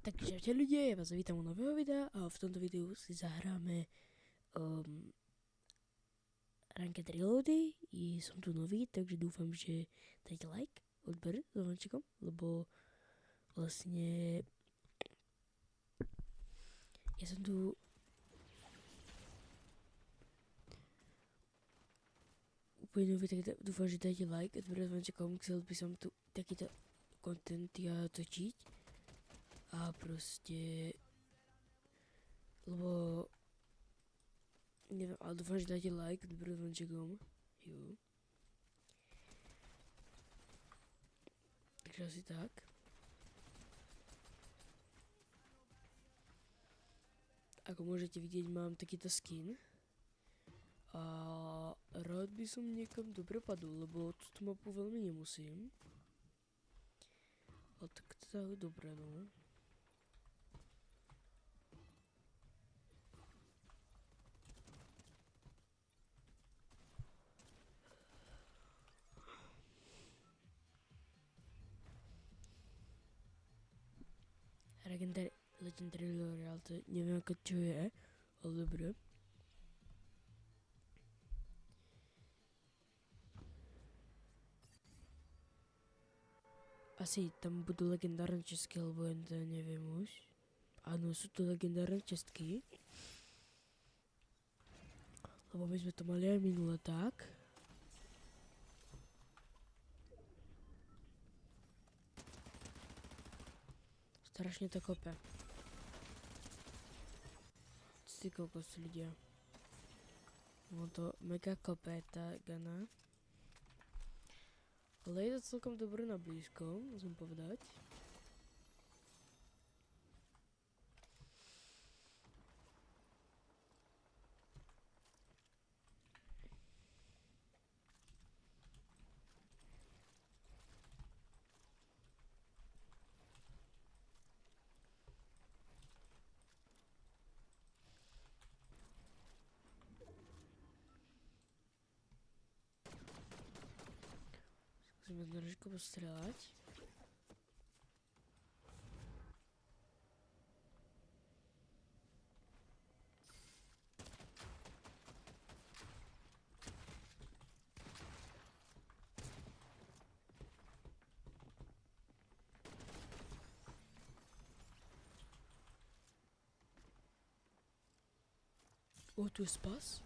Takže čaute ľudia, ja vás vítam u nového videa a v tomto videu si zahráme Ranked Reloady. Som tu nový, takže dúfam, že dajte like, odber s zvončekom, lebo vlastne ja som tu úplne nový, tak dúfam, že dajte like, odber s zvončekom. Chcel by som tu takýto content ja točiť a proste lebo neviem, ale dúfam, že dáte like s zvončekom. Jo. Takže asi tak. Ako môžete vidieť, mám takýto skin. A rád by som niekam dobre padol, lebo túto mapu veľmi nemusím. Ale tak to je dobré, no. Legendary L'Oreal, to neviem ako čo je, ale dobre. Asi tam budú legendárne čestky, lebo ja to neviem už. Áno, sú to legendárne čestky. Lebo my sme to mali aj minule tak. Strašne to kope. Ty kokos ľudia. No to mega kope tá gana. Ale je to celkom dobré na blízko, musím povedať. Musíme trošku postrelať. O, tu je spas?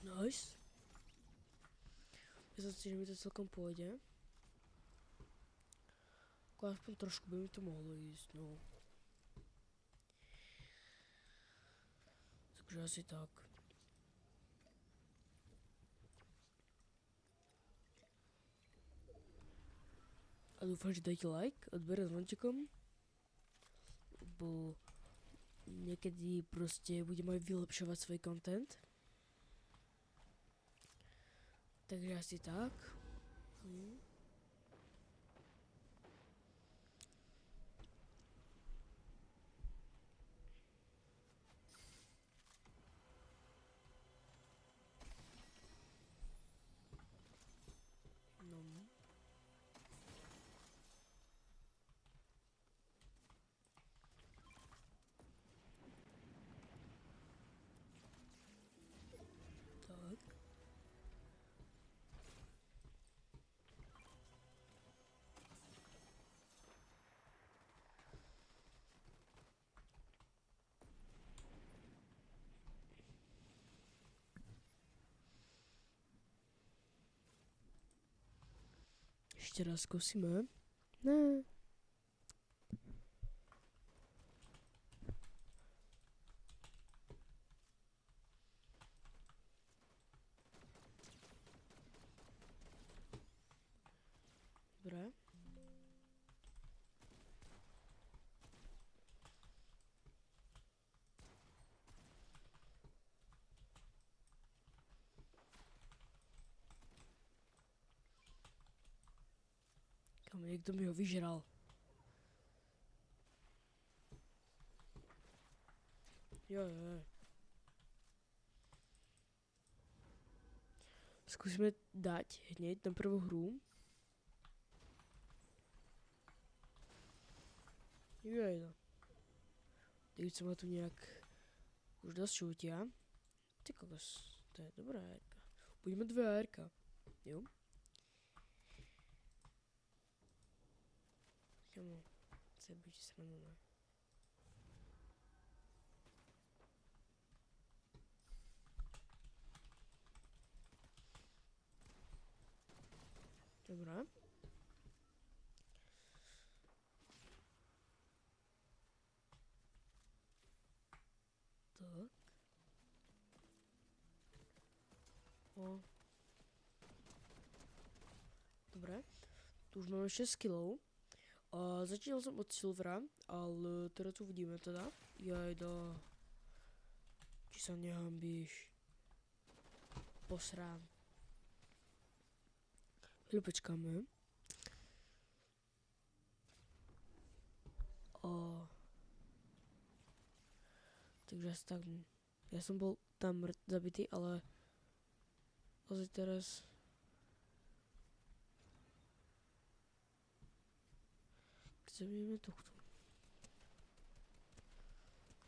Nice. Myslím si, že mi to celkom pôjde. Ako aspoň trošku by mi to mohlo ísť, no. Takže asi tak. A dúfam, že dajte like, odber s zvončekom. Lebo niekedy proste budem aj vylepšovať svoj content. Takže asi tak. No. Tak. Ešte raz skúsime. Ne. Dobre. Niekto mi ho vyžral. Jo. Skúsime dať hneď na prvú hru. Jojda. Teď ma tu nejak už dosť šútia. Ty kokos, to je dobrá ARka. Budeme 2 ARka. Jo? Kamo, chce byť srandané. Dobrá. Tak. O. Dobre. Tu už máme 6 killov. Začínal som od silvera, ale teraz uvidíme teda. Jajda. Či sa nehambíš. Posrám. Chvíľu počkáme. Takže asi tak. Ja som bol tam zabitý, ale asi teraz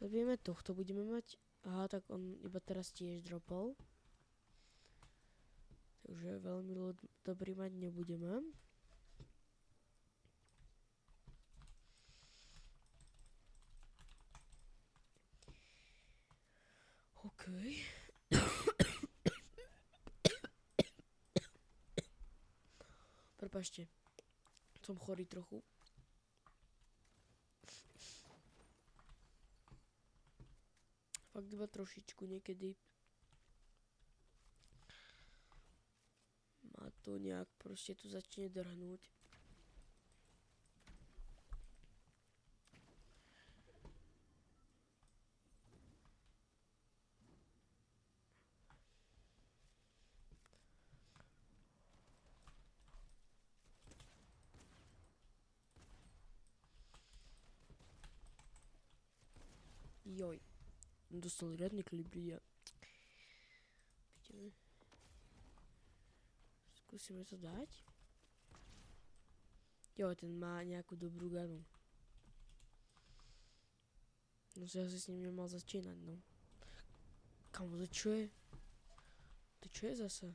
zabijeme tohto, budeme mať. Aha, tak on iba teraz tiež dropol. Takže veľmi dobrý mať nebudeme. OK. Prepáčte. Som chorý trochu. Fakt iba trošičku niekedy. Má to nejak proste tu začne drhnúť. Joj. Dostal riadny klip ľudia. Vidíme. Skúsime to dať. Jo, ten má nejakú dobrú ganu. No si asi s ním nemal začínať, no. Kamo, to čo je? To čo je zase?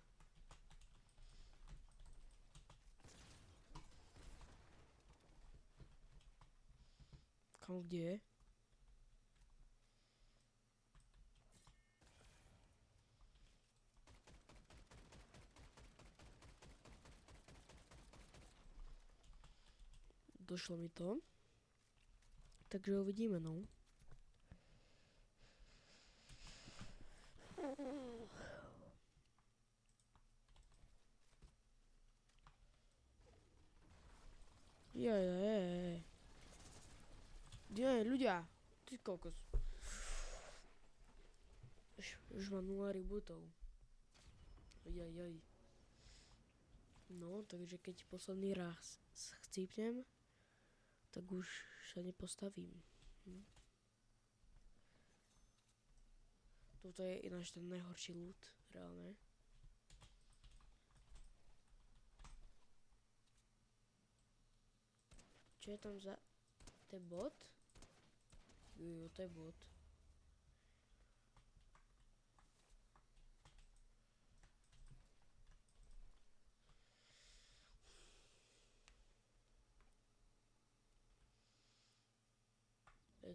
Kamo, kde je? Došlo mi to. Takže uvidíme, no. Jaj. Ľudia. Ty kokos. Už mám 0 rebootov. Jaj. No, takže keď posledný raz chcípnem, tak už sa nepostavím. Toto je ináč ten najhorší loot, reálne. Čo je tam za... To je bot? Jo, to je bot.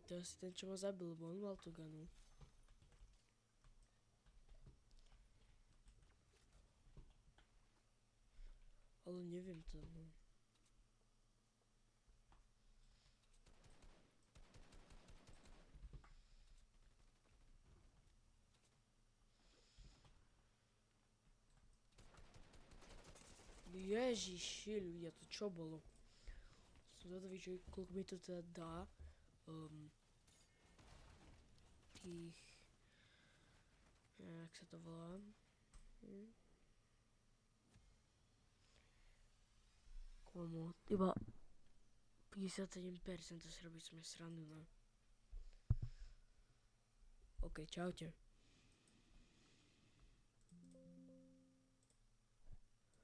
To je asi ten, čo ma zabil, bo on mal tú ganu. Ale neviem to, no. Ježiši, ľudia, to čo bolo? Som zvedavý, že koľko mi to teda dá. Tých... Jak sa to volá? Komu, iba 57% si robí sme srandu, no. OK, čaute.